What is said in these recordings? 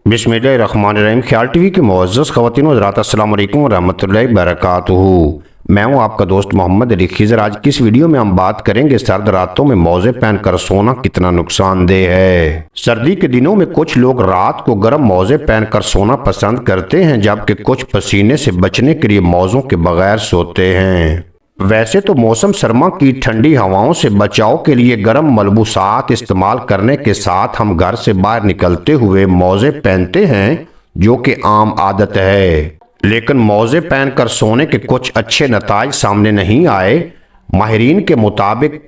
बिस्मिल्लाहिर्रहमानिर्रहीम। ख्याल टीवी के मुअज़्ज़ज़ ख़वातीन व हज़रात, अस्सलाम वालेकुम व रहमतुल्लाहि व बरकातुहू। मैं हूं आपका दोस्त मोहम्मद अली खिज़र। आज की इस वीडियो में हम बात करेंगे सर्द रातों में मौजे पहनकर सोना कितना नुकसानदेह है। सर्दी के दिनों में कुछ लोग रात को गर्म मौजे पहनकर सोना पसंद करते हैं, जबकि कुछ पसीने से बचने के लिए मौजों के बगैर सोते हैं। वैसे तो मौसम सरमा की ठंडी हवाओं से बचाव के लिए गर्म मलबूसात इस्तेमाल करने के साथ हम घर से बाहर निकलते हुए मौजे पहनते हैं, जो कि आम आदत है। लेकिन मौजे पहनकर सोने के कुछ अच्छे नताइज सामने नहीं आए। माहिरीन के मुताबिक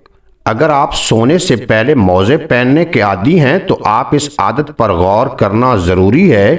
अगर आप सोने से पहले मौजे पहनने के आदी हैं तो आप इस आदत पर गौर करना ज़रूरी है,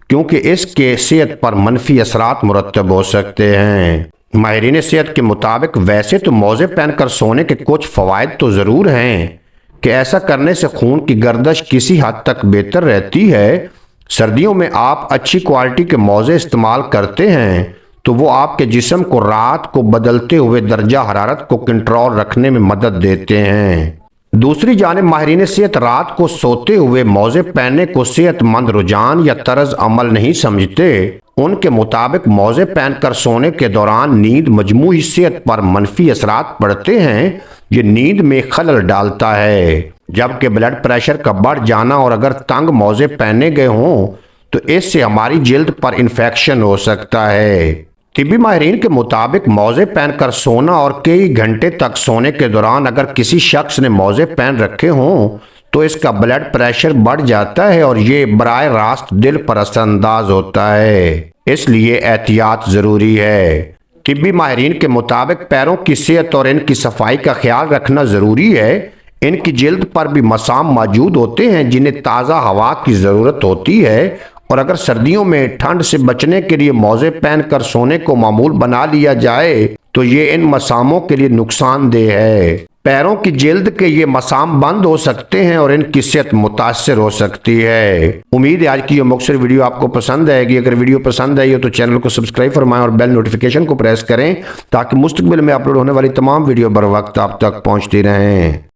क्योंकि इसके सेहत पर मनफी असरात मुरतब हो सकते हैं। माहिरीन सेहत के मुताबिक वैसे तो मौजे पहनकर सोने के कुछ फ़वाइद तो ज़रूर हैं कि ऐसा करने से खून की गर्दिश किसी हद तक बेहतर रहती है। सर्दियों में आप अच्छी क्वालिटी के मौजे इस्तेमाल करते हैं तो वो आपके जिस्म को रात को बदलते हुए दर्जा हरारत को कंट्रोल रखने में मदद देते हैं। दूसरी जानिब माहिरीन सेहत रात को सोते हुए मौजे पहनने को सेहतमंद रुझान या तर्ज अमल नहीं समझते। उनके मुताबिक मौजे पहनकर सोने के दौरान नींद मजमूई सेहत पर मनफी असरात पड़ते हैं। ये नींद में खलल डालता है, जबकि ब्लड प्रेशर का बढ़ जाना और अगर तंग मौजे पहने गए हों तो इससे हमारी जिल्द पर इन्फेक्शन हो सकता है। तिब्बी माहिरीन के मुताबिक मौजे पहनकर सोना और कई घंटे तक सोने के दौरान अगर किसी शख्स ने मौजे पहन रखे हों तो इसका ब्लड प्रेशर बढ़ जाता है और ये बराह रास्त दिल पर असरअंदाज होता है, इसलिए एहतियात ज़रूरी है। तिब्बी माहिरीन के मुताबिक पैरों की सेहत और इनकी सफाई का ख्याल रखना ज़रूरी है। इनकी जिल्द पर भी मसाम मौजूद होते हैं जिन्हें ताज़ा हवा की ज़रूरत होती है, और अगर सर्दियों में ठंड से बचने के लिए मौजे पहनकर सोने को मामूल बना लिया जाए तो ये इन मसामों के लिए नुकसानदेह है। पैरों की जिल्द के ये मसाम बंद हो सकते हैं और इनकी सेहत मुतासर हो सकती है। उम्मीद है आज की ये मुख्तसर वीडियो आपको पसंद आएगी। अगर वीडियो पसंद आई हो तो चैनल को सब्सक्राइब फरमाएं और बेल नोटिफिकेशन को प्रेस करें, ताकि मुस्तकबिल में अपलोड होने वाली तमाम वीडियो बर वक्त आप तक पहुंचती रहें।